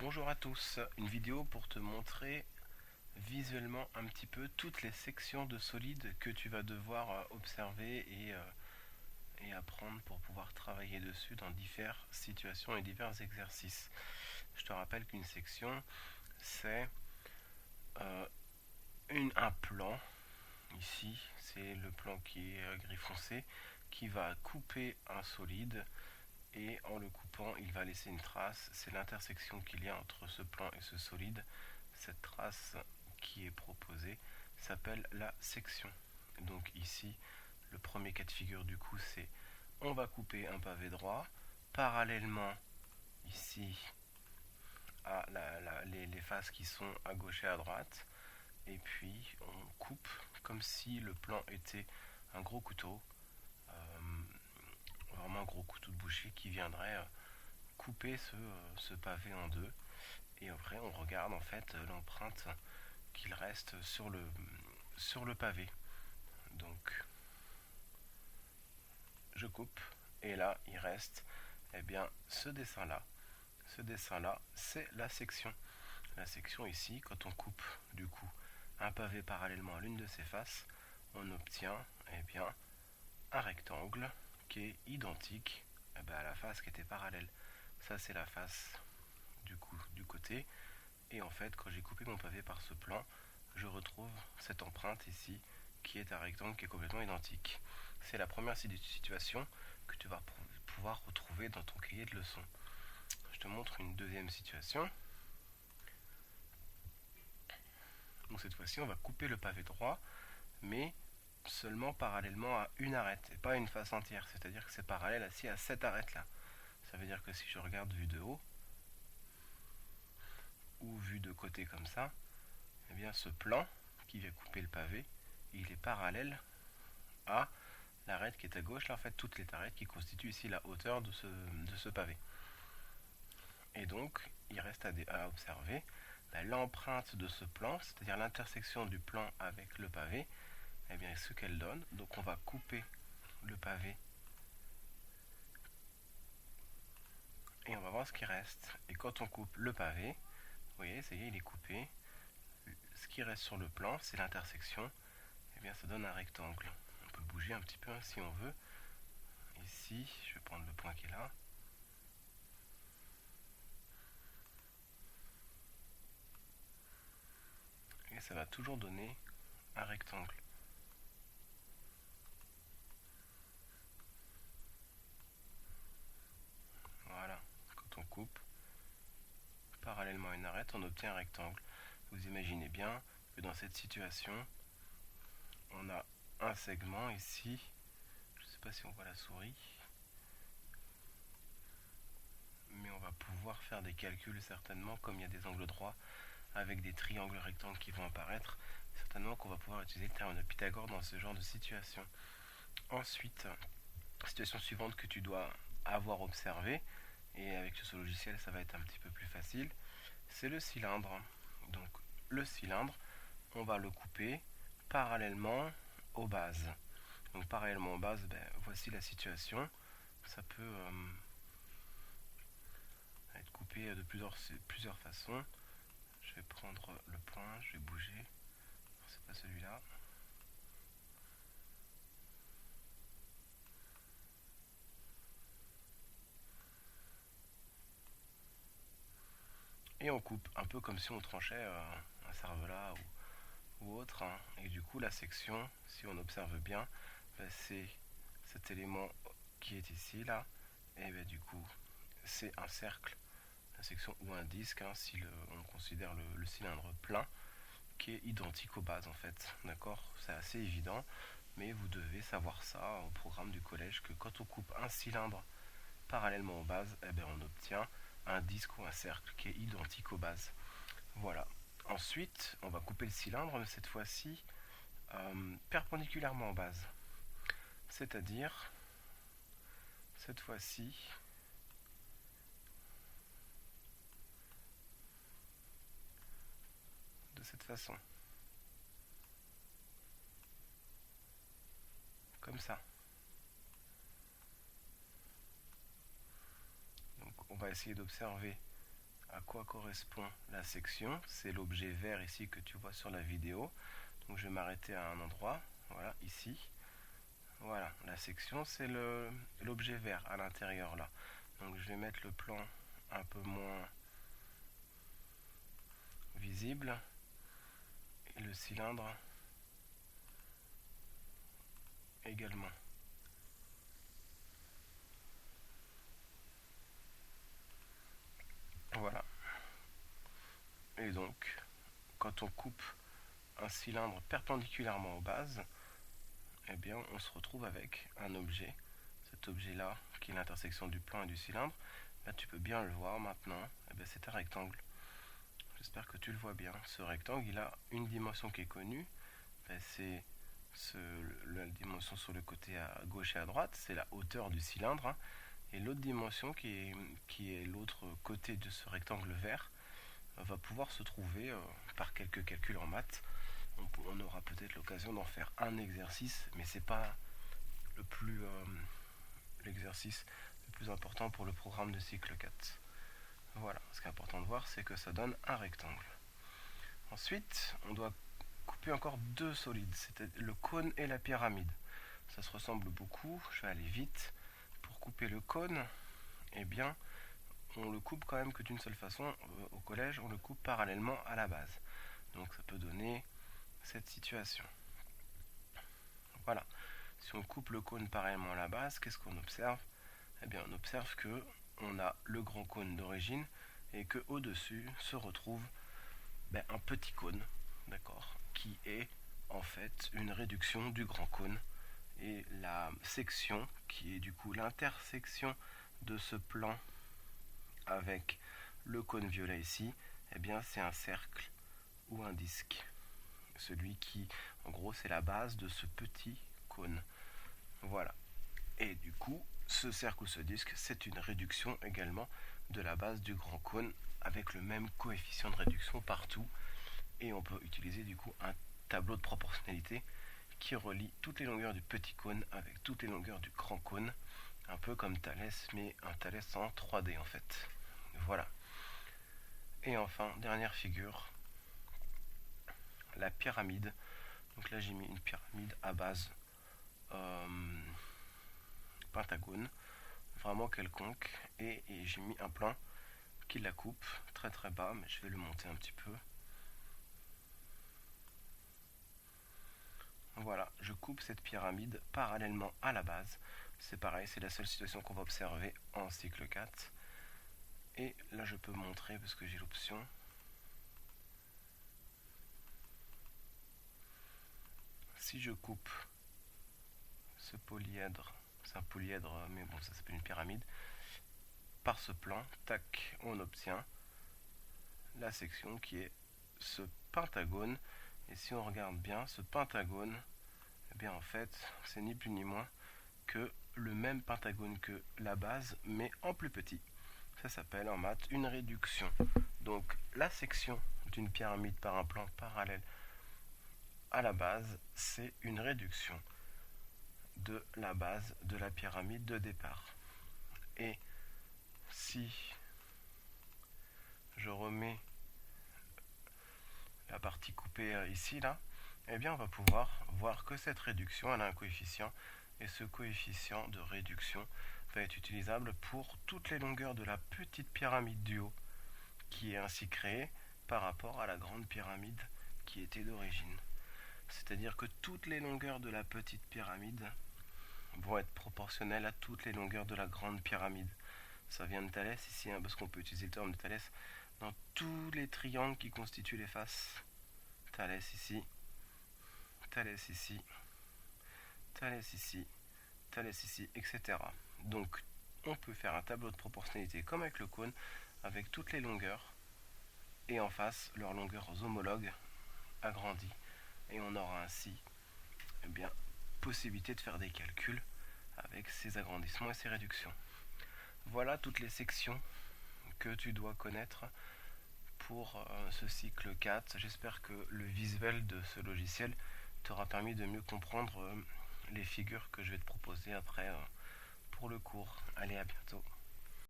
Bonjour à tous, une vidéo pour te montrer visuellement un petit peu toutes les sections de solide que tu vas devoir observer et apprendre pour pouvoir travailler dessus dans diverses situations et divers exercices. Je te rappelle qu'une section, c'est un plan. Ici, c'est le plan qui est gris foncé, qui va couper un solide. Et en le coupant, il va laisser une trace. C'est l'intersection qu'il y a entre ce plan et ce solide. Cette trace qui est proposée s'appelle la section. Donc ici, le premier cas de figure du coup, c'est on va couper un pavé droit parallèlement ici à les faces qui sont à gauche et à droite. Et puis on coupe comme si le plan était un gros couteau. Vraiment un gros couteau de boucher qui viendrait couper ce pavé en deux. Et après on regarde en fait l'empreinte qu'il reste sur le pavé. Donc je coupe et là il reste ce dessin là. Ce dessin là c'est la section. La section ici, quand on coupe du coup un pavé parallèlement à l'une de ses faces, on obtient un rectangle qui est identique à la face qui était parallèle. Ça c'est la face du côté. Et en fait, quand j'ai coupé mon pavé par ce plan, je retrouve cette empreinte ici qui est un rectangle qui est complètement identique. C'est la première situation que tu vas pouvoir retrouver dans ton cahier de leçons. Je te montre une deuxième situation. Donc cette fois-ci, on va couper le pavé droit, mais seulement parallèlement à une arête et pas à une face entière. C'est-à-dire que c'est parallèle assis à cette arête-là. Ça veut dire que si je regarde vue de haut ou vue de côté comme ça, ce plan qui vient couper le pavé, il est parallèle à l'arête qui est à gauche, là en fait toutes les arêtes qui constituent ici la hauteur de ce pavé. Et donc il reste à observer l'empreinte de ce plan, c'est-à-dire l'intersection du plan avec le pavé, ce qu'elle donne. Donc on va couper le pavé et on va voir ce qui reste. Et quand on coupe le pavé, vous voyez, ça y est, il est coupé. Ce qui reste sur le plan, c'est l'intersection. Ça donne un rectangle. On peut le bouger un petit peu si on veut. Ici, je vais prendre le point qui est là. Et ça va toujours donner un rectangle. Voilà, quand on coupe parallèlement à une arête, on obtient un rectangle. Vous imaginez bien que dans cette situation, on a un segment ici. Je ne sais pas si on voit la souris, mais on va pouvoir faire des calculs certainement, comme il y a des angles droits avec des triangles rectangles qui vont apparaître, certainement qu'on va pouvoir utiliser le théorème de Pythagore dans ce genre de situation. Ensuite, situation suivante que tu dois avoir observée, et avec ce logiciel ça va être un petit peu plus facile, c'est le cylindre. Donc le cylindre, on va le couper parallèlement aux bases. Donc parallèlement aux bases, voici la situation. Ça peut être coupé de plusieurs façons. Je vais prendre le point, je vais bouger. C'est pas celui-là. Et on coupe, un peu comme si on tranchait un cervelas ou autre. Et du coup, la section, si on observe bien, c'est cet élément qui est ici, là. Et du coup, c'est un cercle, la section ou un disque, si on considère le cylindre plein, qui est identique aux bases en fait. D'accord? C'est assez évident, mais vous devez savoir ça au programme du collège, que quand on coupe un cylindre parallèlement aux bases, on obtient un disque ou un cercle qui est identique aux bases. Voilà. Ensuite, on va couper le cylindre, mais cette fois-ci perpendiculairement aux bases. C'est-à-dire, cette fois-ci, de cette façon. Comme ça. Donc on va essayer d'observer à quoi correspond la section. C'est l'objet vert ici que tu vois sur la vidéo. Donc je vais m'arrêter à un endroit, voilà, ici. Voilà, la section c'est l'objet vert à l'intérieur là. Donc je vais mettre le plan un peu moins visible et le cylindre également. Voilà. Et donc, quand on coupe un cylindre perpendiculairement aux bases, eh bien, on se retrouve avec un objet. Cet objet-là, qui est l'intersection du plan et du cylindre, là, tu peux bien le voir maintenant. Eh bien, c'est un rectangle. J'espère que tu le vois bien. Ce rectangle, il a une dimension qui est connue. C'est la dimension sur le côté à gauche et à droite, c'est la hauteur du cylindre. Hein. Et l'autre dimension qui est l'autre côté de ce rectangle vert va pouvoir se trouver par quelques calculs en maths. On aura peut-être l'occasion d'en faire un exercice, mais c'est pas l'exercice le plus important pour le programme de cycle 4. Voilà, ce qui est important de voir, c'est que ça donne un rectangle. Ensuite, on doit couper encore deux solides, c'était le cône et la pyramide. Ça se ressemble beaucoup, je vais aller vite. Pour couper le cône, eh bien, on le coupe quand même que d'une seule façon. Au collège, on le coupe parallèlement à la base. Donc ça peut donner cette situation. Voilà. Si on coupe le cône parallèlement à la base, qu'est-ce qu'on observe? Eh bien, on observe que on a le grand cône d'origine et que au-dessus se retrouve un petit cône, d'accord, qui est en fait une réduction du grand cône. Et la section, qui est du coup l'intersection de ce plan avec le cône violet ici, eh bien c'est un cercle ou un disque. Celui qui, en gros, c'est la base de ce petit cône. Voilà. Et du coup, ce cercle ou ce disque, c'est une réduction également de la base du grand cône avec le même coefficient de réduction partout. Et on peut utiliser du coup un tableau de proportionnalité qui relie toutes les longueurs du petit cône avec toutes les longueurs du grand cône. Un peu comme Thalès, mais un Thalès en 3D en fait. Voilà. Et enfin, dernière figure, la pyramide. Donc là j'ai mis une pyramide à base pentagone, vraiment quelconque, et j'ai mis un plan qui la coupe très très bas, mais je vais le monter un petit peu. Voilà, je coupe cette pyramide parallèlement à la base. C'est pareil, c'est la seule situation qu'on va observer en cycle 4. Et là je peux montrer parce que j'ai l'option. Si je coupe ce polyèdre, c'est un polyèdre mais bon ça s'appelle une pyramide, par ce plan, tac, on obtient la section qui est ce pentagone. Et si on regarde bien, ce pentagone, eh bien en fait, c'est ni plus ni moins que le même pentagone que la base, mais en plus petit. Ça s'appelle en maths une réduction. Donc la section d'une pyramide par un plan parallèle à la base, c'est une réduction de la base de la pyramide de départ. Et si je remets la partie coupée ici, là, eh bien on va pouvoir voir que cette réduction elle a un coefficient, et ce coefficient de réduction va être utilisable pour toutes les longueurs de la petite pyramide du haut, qui est ainsi créée par rapport à la grande pyramide qui était d'origine. C'est-à-dire que toutes les longueurs de la petite pyramide vont être proportionnelles à toutes les longueurs de la grande pyramide. Ça vient de Thalès ici, hein, parce qu'on peut utiliser le terme de Thalès dans tous les triangles qui constituent les faces. Thalès ici, Thalès ici, Thalès ici, Thalès ici, etc. Donc on peut faire un tableau de proportionnalité comme avec le cône, avec toutes les longueurs, et en face leurs longueurs homologues agrandies. Et on aura ainsi possibilité de faire des calculs avec ces agrandissements et ces réductions. Voilà toutes les sections que tu dois connaître pour ce cycle 4. J'espère que le visuel de ce logiciel t'aura permis de mieux comprendre les figures que je vais te proposer après pour le cours. Allez, à bientôt.